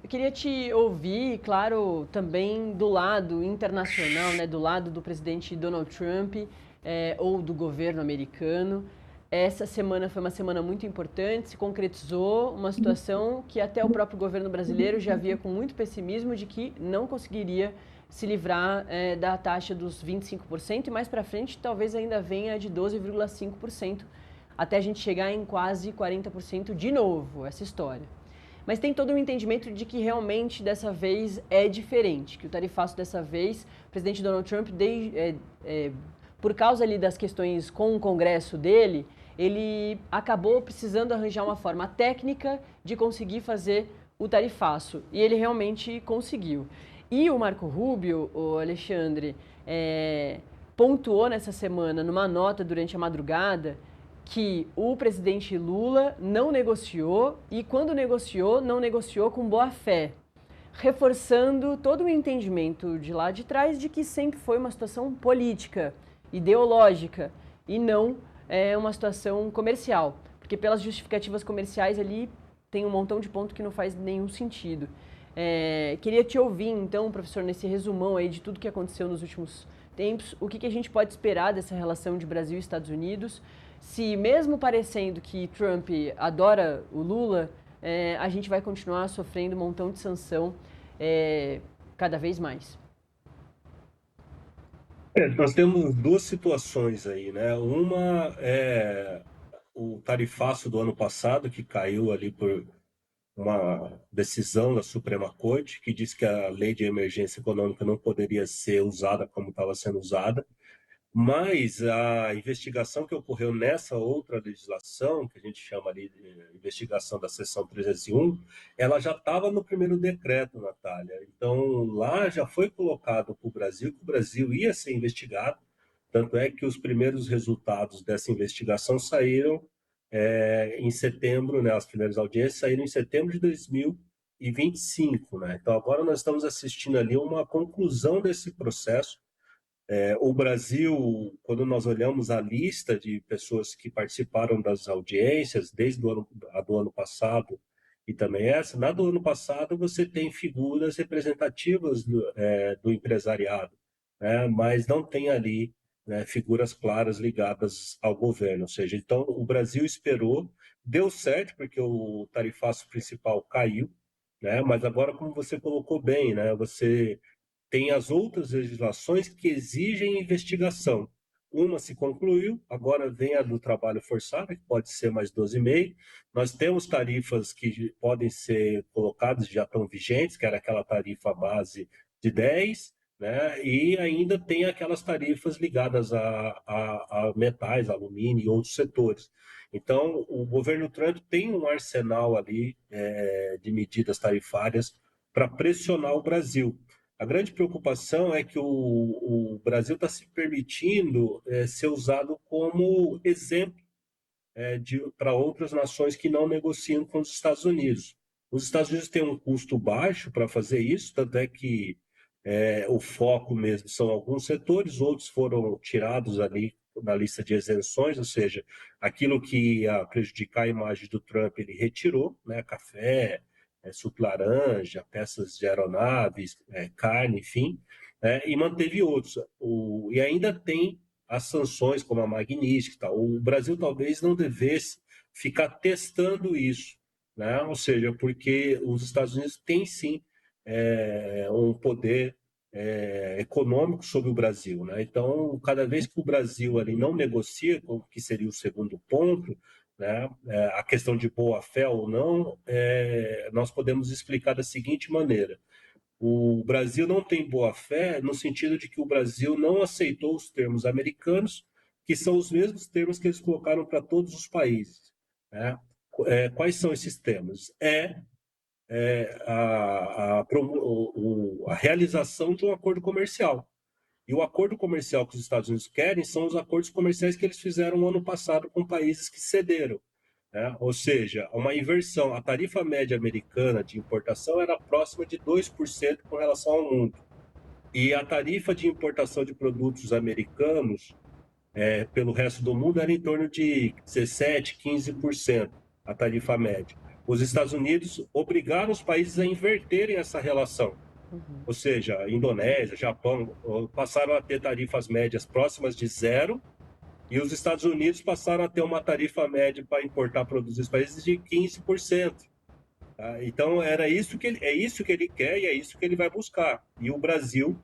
Eu queria te ouvir, claro, também do lado internacional, né, do lado do presidente Donald Trump, ou do governo americano. Essa semana foi uma semana muito importante, se concretizou uma situação que até o próprio governo brasileiro já via com muito pessimismo de que não conseguiria se livrar da taxa dos 25% e mais para frente talvez ainda venha de 12,5%, até a gente chegar em quase 40% de novo, essa história. Mas tem todo um entendimento de que realmente dessa vez é diferente, que o tarifaço dessa vez, o presidente Donald Trump, por causa ali das questões com o Congresso dele, ele acabou precisando arranjar uma forma técnica de conseguir fazer o tarifaço. E ele realmente conseguiu. E o Marco Rubio, o Alexandre, pontuou nessa semana, numa nota durante a madrugada, que o presidente Lula não negociou e, quando negociou, não negociou com boa fé, reforçando todo o entendimento de lá de trás de que sempre foi uma situação política, ideológica e não uma situação comercial, porque pelas justificativas comerciais ali tem um montão de ponto que não faz nenhum sentido. Queria te ouvir, então, professor, nesse resumão aí de tudo que aconteceu nos últimos tempos, o que a gente pode esperar dessa relação de Brasil e Estados Unidos, se mesmo parecendo que Trump adora o Lula, a gente vai continuar sofrendo um montão de sanção cada vez mais. Nós temos duas situações aí, né? Uma é o tarifaço do ano passado, que caiu ali por uma decisão da Suprema Corte, que diz que a lei de emergência econômica não poderia ser usada como estava sendo usada. Mas a investigação que ocorreu nessa outra legislação, que a gente chama ali de investigação da seção 301, ela já estava no primeiro decreto, Natália. Então, lá já foi colocado para o Brasil que o Brasil ia ser investigado. Tanto é que os primeiros resultados dessa investigação saíram em setembro, né? As primeiras audiências saíram em setembro de 2025, né? Então, agora nós estamos assistindo ali uma conclusão desse processo. O Brasil, quando nós olhamos a lista de pessoas que participaram das audiências, desde a do ano passado e também essa, na do ano passado você tem figuras representativas do empresariado, né? Mas não tem ali, né, figuras claras ligadas ao governo. Ou seja, então o Brasil esperou, deu certo, porque o tarifaço principal caiu, né? Mas agora, como você colocou bem, né, você tem as outras legislações que exigem investigação. Uma se concluiu, agora vem a do trabalho forçado, que pode ser mais 12,5. Nós temos tarifas que podem ser colocadas, já estão vigentes, que era aquela tarifa base de 10, né? E ainda tem aquelas tarifas ligadas a metais, alumínio e outros setores. Então, o governo Trump tem um arsenal ali de medidas tarifárias para pressionar o Brasil. A grande preocupação é que o Brasil está se permitindo ser usado como exemplo para outras nações que não negociam com os Estados Unidos. Os Estados Unidos têm um custo baixo para fazer isso, tanto é que o foco mesmo são alguns setores, outros foram tirados ali na lista de isenções, ou seja, aquilo que ia prejudicar a imagem do Trump, ele retirou, né, café, suco laranja, peças de aeronaves, carne, enfim, e manteve outros. E ainda tem as sanções como a Magnitsky. O Brasil talvez não devesse ficar testando isso, né? Ou seja, porque os Estados Unidos têm sim um poder econômico sobre o Brasil, né? Então, cada vez que o Brasil ali não negocia, o que seria o segundo ponto, né? A questão de boa fé ou não, nós podemos explicar da seguinte maneira: o Brasil não tem boa-fé no sentido de que o Brasil não aceitou os termos americanos, que são os mesmos termos que eles colocaram para todos os países, né? Quais são esses termos? A realização de um acordo comercial. E o acordo comercial que os Estados Unidos querem são os acordos comerciais que eles fizeram no ano passado com países que cederam, né? Ou seja, uma inversão. A tarifa média americana de importação era próxima de 2% com relação ao mundo. E a tarifa de importação de produtos americanos pelo resto do mundo era em torno de 17, 15% a tarifa média. os Estados Unidos obrigaram os países a inverterem essa relação. Ou seja, Indonésia, Japão passaram a ter tarifas médias próximas de zero, e os Estados Unidos passaram a ter uma tarifa média para importar produtos dos países de 15%. Tá? Então, é isso que ele quer e é isso que ele vai buscar. E o Brasil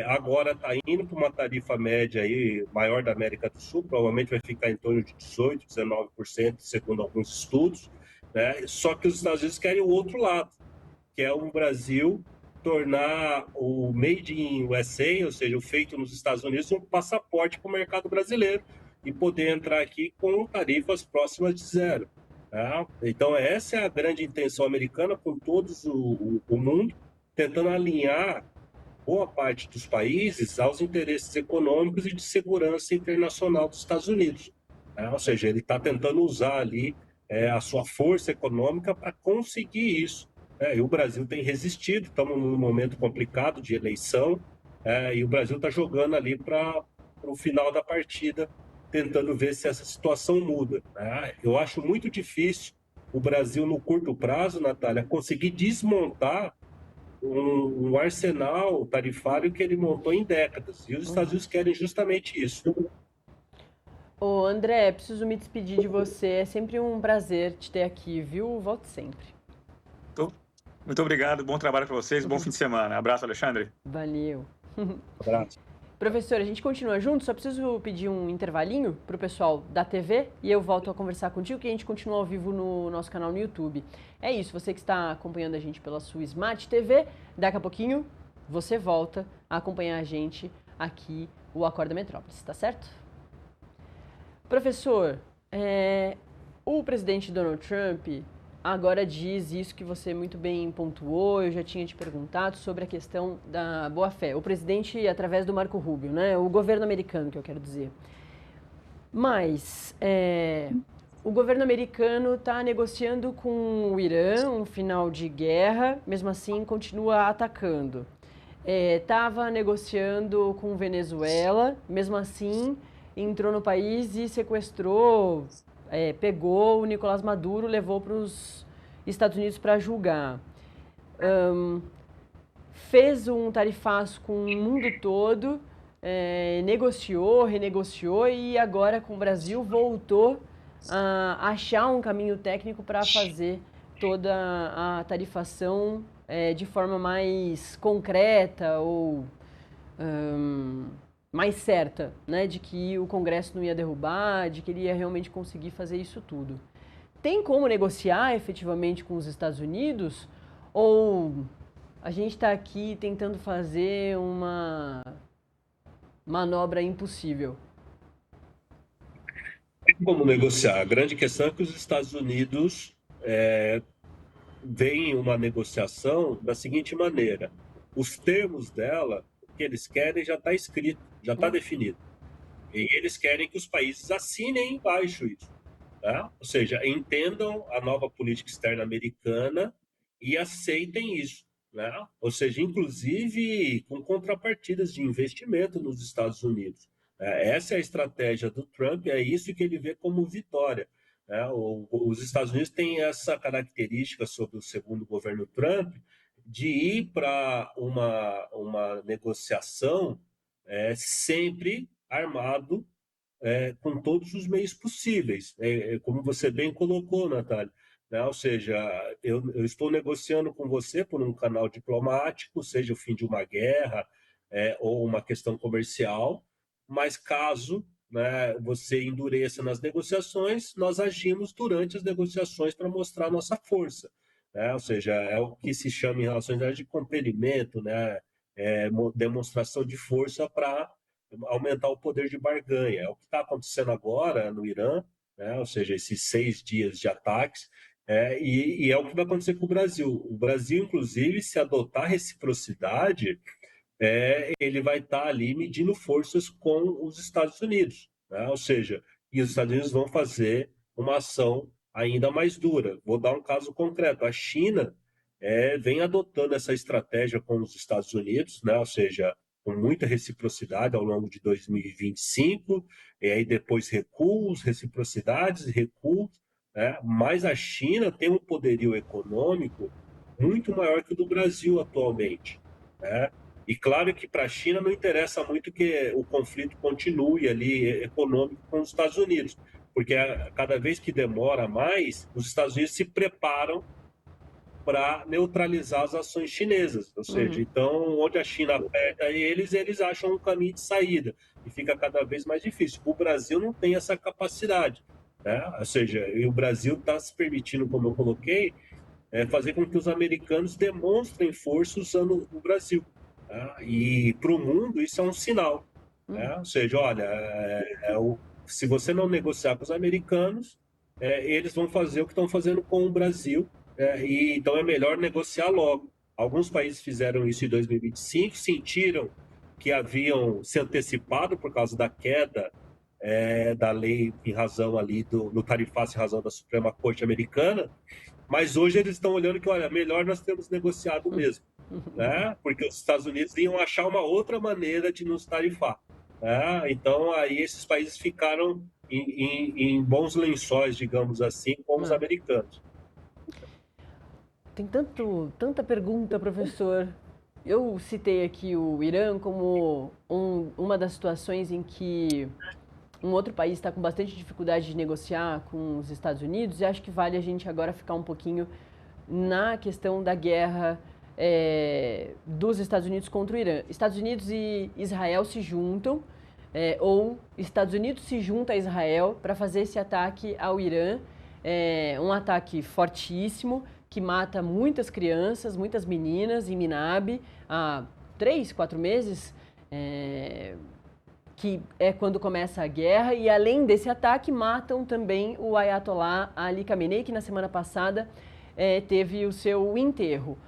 agora está indo para uma tarifa média aí, maior da América do Sul, provavelmente vai ficar em torno de 18%, 19%, segundo alguns estudos, né? Só que os Estados Unidos querem o outro lado, que é o Brasil tornar o Made in USA, ou seja, o feito nos Estados Unidos, um passaporte para o mercado brasileiro e poder entrar aqui com tarifas próximas de zero. Tá? Então, essa é a grande intenção americana com todos o mundo, tentando alinhar boa parte dos países aos interesses econômicos e de segurança internacional dos Estados Unidos. Tá? Ou seja, ele está tentando usar ali a sua força econômica para conseguir isso. E o Brasil tem resistido, estamos num momento complicado de eleição, e o Brasil está jogando ali para o final da partida, tentando ver se essa situação muda. Né? Eu acho muito difícil o Brasil, no curto prazo, Natália, conseguir desmontar um arsenal tarifário que ele montou em décadas. E os Estados Unidos querem justamente isso. Ô, André, preciso me despedir de você. É sempre um prazer te ter aqui, viu? Volte sempre. Muito obrigado, bom trabalho para vocês, bom fim de semana. Abraço, Alexandre. Valeu. Abraço. Professor, a gente continua junto, só preciso pedir um intervalinho pro pessoal da TV e eu volto a conversar contigo, que a gente continua ao vivo no nosso canal no YouTube. É isso, você que está acompanhando a gente pela sua Smart TV, daqui a pouquinho você volta a acompanhar a gente aqui, o Acorda Metrópolis, tá certo? Professor, o presidente Donald Trump agora diz isso que você muito bem pontuou, eu já tinha te perguntado sobre a questão da boa-fé. O presidente, através do Marco Rubio, né? O governo americano, que eu quero dizer. Mas o governo americano está negociando com o Irã um final de guerra, mesmo assim continua atacando. Estava negociando com Venezuela, mesmo assim entrou no país e sequestrou, pegou o Nicolás Maduro, levou para os Estados Unidos para julgar. Fez um tarifaço com o mundo todo, negociou, renegociou e agora com o Brasil voltou a achar um caminho técnico para fazer toda a tarifação de forma mais concreta ou mais certa, né, de que o Congresso não ia derrubar, de que ele ia realmente conseguir fazer isso tudo. Tem como negociar efetivamente com os Estados Unidos? Ou a gente está aqui tentando fazer uma manobra impossível? Tem como negociar. A grande questão é que os Estados Unidos veem uma negociação da seguinte maneira: os termos dela, o que eles querem já está escrito, já está definido. E eles querem que os países assinem embaixo isso. Tá? Ou seja, entendam a nova política externa americana e aceitem isso. Né? Ou seja, inclusive com contrapartidas de investimento nos Estados Unidos. Essa é a estratégia do Trump, é isso que ele vê como vitória. Os Estados Unidos têm essa característica sobre o segundo governo Trump de ir para uma negociação sempre armado com todos os meios possíveis, como você bem colocou, Natália. Né? Ou seja, eu estou negociando com você por um canal diplomático, seja o fim de uma guerra ou uma questão comercial, mas caso, né, você endureça nas negociações, nós agimos durante as negociações para mostrar nossa força. Né? Ou seja, é o que se chama em relações de comprimento, né? Demonstração de força para aumentar o poder de barganha. É o que está acontecendo agora no Irã, né? Ou seja, esses 6 dias de ataques, e é o que vai acontecer com o Brasil. O Brasil, inclusive, se adotar reciprocidade, ele vai estar ali medindo forças com os Estados Unidos. Né? Ou seja, e os Estados Unidos vão fazer uma ação ainda mais dura. Vou dar um caso concreto. A China vem adotando essa estratégia com os Estados Unidos, né? Ou seja, com muita reciprocidade ao longo de 2025, e aí depois recuos, reciprocidades, recuos, né? Mas a China tem um poderio econômico muito maior que o do Brasil atualmente, né? E claro que para a China não interessa muito que o conflito continue ali econômico com os Estados Unidos, porque cada vez que demora mais, os Estados Unidos se preparam para neutralizar as ações chinesas. Ou seja, Uhum. então, onde a China aperta eles, eles acham um caminho de saída e fica cada vez mais difícil. O Brasil não tem essa capacidade, né? Ou seja, e o Brasil está se permitindo, como eu coloquei, fazer com que os americanos demonstrem força usando o Brasil. Né? E para o mundo isso é um sinal. Uhum. Né? Ou seja, olha, se você não negociar com os americanos, eles vão fazer o que estão fazendo com o Brasil, e então é melhor negociar logo. Alguns países fizeram isso em 2025, sentiram que haviam se antecipado por causa da queda da lei em razão ali do tarifaço em razão da Suprema Corte Americana, mas hoje eles estão olhando que, olha, melhor nós temos negociado mesmo, né? Porque os Estados Unidos iam achar uma outra maneira de nos tarifar, né? Então, aí esses países ficaram em bons lençóis, digamos assim, com os É. americanos. Tem tanta pergunta, professor. Eu citei aqui o Irã como uma das situações em que um outro país está com bastante dificuldade de negociar com os Estados Unidos, e acho que vale a gente agora ficar um pouquinho na questão da guerra dos Estados Unidos contra o Irã. Estados Unidos e Israel se juntam, ou Estados Unidos se junta a Israel para fazer esse ataque ao Irã, um ataque fortíssimo que mata muitas crianças, muitas meninas em Minab há 3, 4 meses. Que é quando começa a guerra, e além desse ataque, matam também o Ayatollah Ali Khamenei, que na semana passada teve o seu enterro.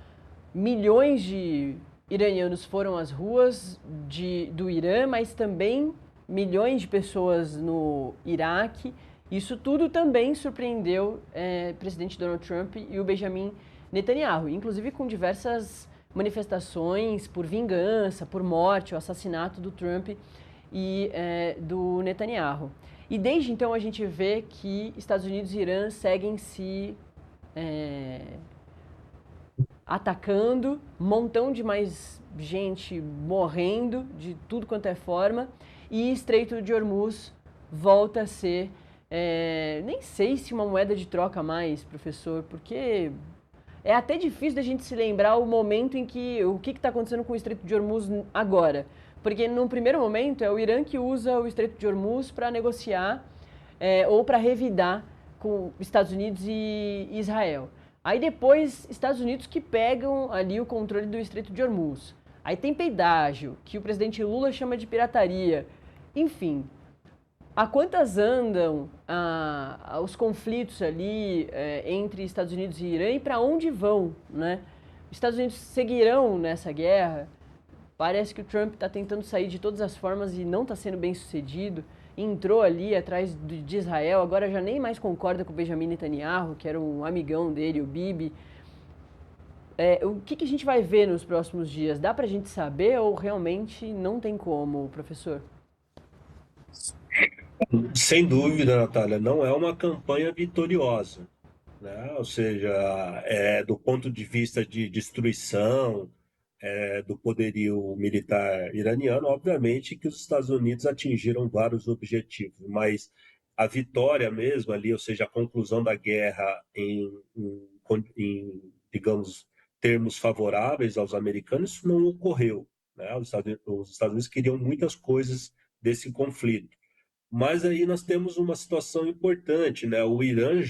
Milhões de iranianos foram às ruas do Irã, mas também milhões de pessoas no Iraque. Isso tudo também surpreendeu o presidente Donald Trump e o Benjamin Netanyahu, inclusive com diversas manifestações por vingança, por morte, o assassinato do Trump e do Netanyahu. E desde então a gente vê que Estados Unidos e Irã seguem se atacando, um montão de mais gente morrendo de tudo quanto é forma, e Estreito de Hormuz volta a ser, nem sei se uma moeda de troca mais, professor, porque é até difícil da gente se lembrar o momento em que, o que está acontecendo com o Estreito de Hormuz agora. Porque no primeiro momento é o Irã que usa o Estreito de Hormuz para negociar ou para revidar com Estados Unidos e Israel. Aí depois, Estados Unidos que pegam ali o controle do Estreito de Hormuz. Aí tem pedágio, que o presidente Lula chama de pirataria. Enfim, a quantas andam os conflitos ali entre Estados Unidos e Irã, e para onde vão, né? Os Estados Unidos seguirão nessa guerra? Parece que o Trump está tentando sair de todas as formas e não está sendo bem sucedido. Entrou ali atrás de Israel, agora já nem mais concorda com o Benjamin Netanyahu, que era um amigão dele, o Bibi. O que a gente vai ver nos próximos dias? Dá para a gente saber ou realmente não tem como, professor? Sem dúvida, Natália, não é uma campanha vitoriosa, né? Ou seja, do ponto de vista de destruição, do poderio militar iraniano, obviamente que os Estados Unidos atingiram vários objetivos, mas a vitória mesmo ali, ou seja, a conclusão da guerra em, digamos, termos favoráveis aos americanos, isso não ocorreu, né? Os Estados Unidos queriam muitas coisas desse conflito. Mas aí nós temos uma situação importante, né? O Irã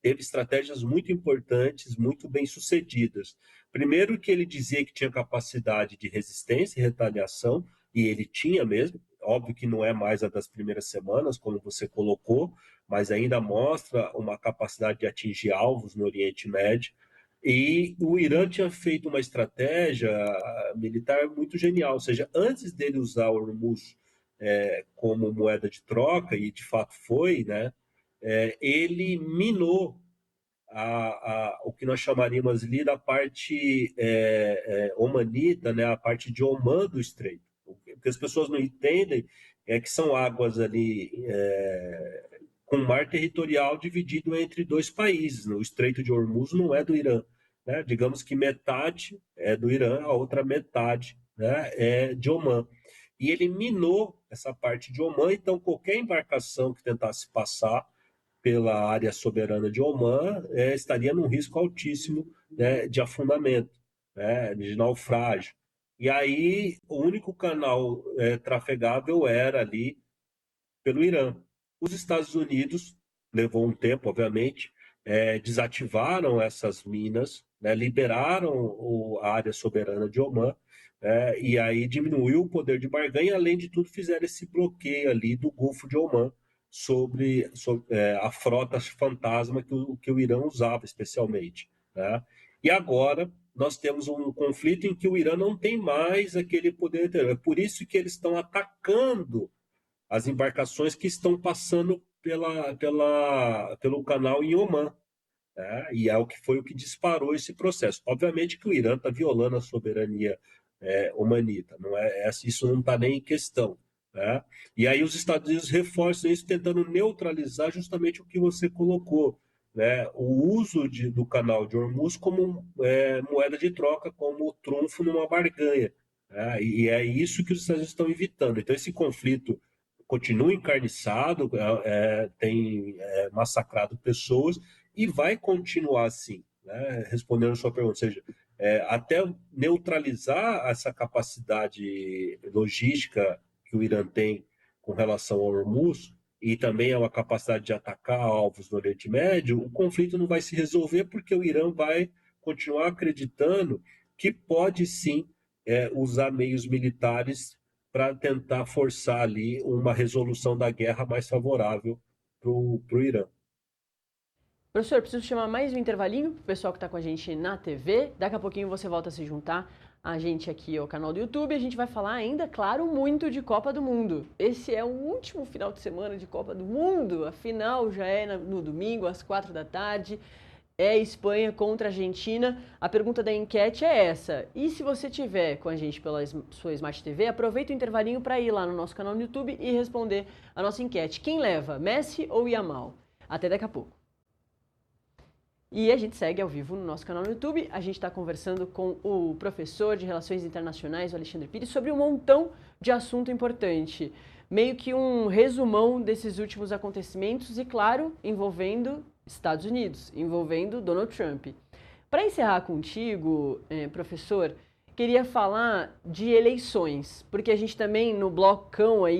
teve estratégias muito importantes, muito bem sucedidas. Primeiro que ele dizia que tinha capacidade de resistência e retaliação, e ele tinha mesmo. Óbvio que não é mais a das primeiras semanas, como você colocou, mas ainda mostra uma capacidade de atingir alvos no Oriente Médio. E o Irã tinha feito uma estratégia militar muito genial, ou seja, antes dele usar o Hormuz como moeda de troca, e de fato foi, né? Ele minou o que nós chamaríamos ali da parte omanita, né? A parte de Omã do Estreito. O que as pessoas não entendem é que são águas ali com um mar territorial dividido entre dois países. O Estreito de Hormuz não é do Irã, né? Digamos que metade é do Irã, a outra metade, né, é de Omã. E ele minou essa parte de Omã, então qualquer embarcação que tentasse passar pela área soberana de Omã estaria num risco altíssimo, né, de afundamento, né, de naufrágio. E aí o único canal trafegável era ali pelo Irã. Os Estados Unidos, levou um tempo, obviamente, desativaram essas minas, né, liberaram a área soberana de Omã, e aí diminuiu o poder de barganha, além de tudo fizeram esse bloqueio ali do Golfo de Omã sobre a frota fantasma que o Irã usava especialmente, né? E agora nós temos um conflito em que o Irã não tem mais aquele poder. É por isso que eles estão atacando as embarcações que estão passando pelo canal em Omã, né? E é o que foi o que disparou esse processo. Obviamente que o Irã está violando a soberania omanita, não é, isso não está nem em questão, né? E aí os Estados Unidos reforçam isso, tentando neutralizar justamente o que você colocou, né? O uso do canal de Hormuz como moeda de troca, como trunfo numa barganha, né? E é isso que os Estados Unidos estão evitando. Então esse conflito continua encarniçado, tem massacrado pessoas e vai continuar assim, né? Respondendo a sua pergunta, ou seja, até neutralizar essa capacidade logística que o Irã tem com relação ao Hormuz e também a uma capacidade de atacar alvos no Oriente Médio, o conflito não vai se resolver porque o Irã vai continuar acreditando que pode sim usar meios militares para tentar forçar ali uma resolução da guerra mais favorável para o Irã. Professor, preciso chamar mais um intervalinho para o pessoal que está com a gente na TV. Daqui a pouquinho você volta a se juntar a gente aqui ao canal do YouTube. A gente vai falar ainda, claro, muito de Copa do Mundo. Esse é o último final de semana de Copa do Mundo. A final já é no domingo, às 4 da tarde. É Espanha contra a Argentina. A pergunta da enquete é essa. E se você tiver com a gente pela sua Smart TV, aproveita o intervalinho para ir lá no nosso canal no YouTube e responder a nossa enquete. Quem leva, Messi ou Yamal? Até daqui a pouco. E a gente segue ao vivo no nosso canal no YouTube. A gente está conversando com o professor de Relações Internacionais, o Alexandre Pires, sobre um montão de assunto importante. Meio que um resumão desses últimos acontecimentos e, claro, envolvendo Estados Unidos, envolvendo Donald Trump. Para encerrar contigo, professor, queria falar de eleições, porque a gente também, no blocão aí